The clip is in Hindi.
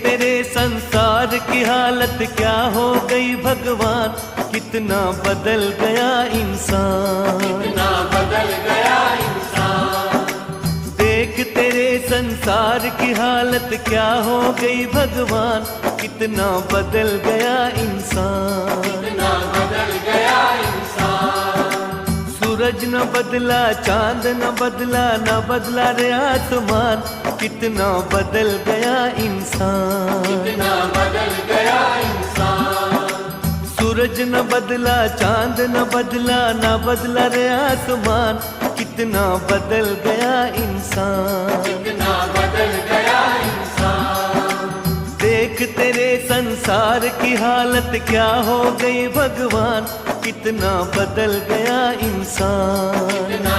तेरे संसार की हालत क्या हो गई भगवान, कितना बदल गया इंसान, कितना बदल गया इंसान। देख तेरे संसार की हालत क्या हो गई भगवान, कितना बदल गया इंसान, कितना बदल गया इंसान। सूरज न बदला, चांद न बदला, न बदला रे आसमान, कितना बदल गया इंसान, कितना बदल गया इंसान। सूरज न बदला, चांद न बदला, न बदला रे आसमान, कितना बदल गया इंसान, कितना बदल गया इंसान। देख तेरे संसार की हालत क्या हो गई भगवान, कितना बदल गया इंसान, कितना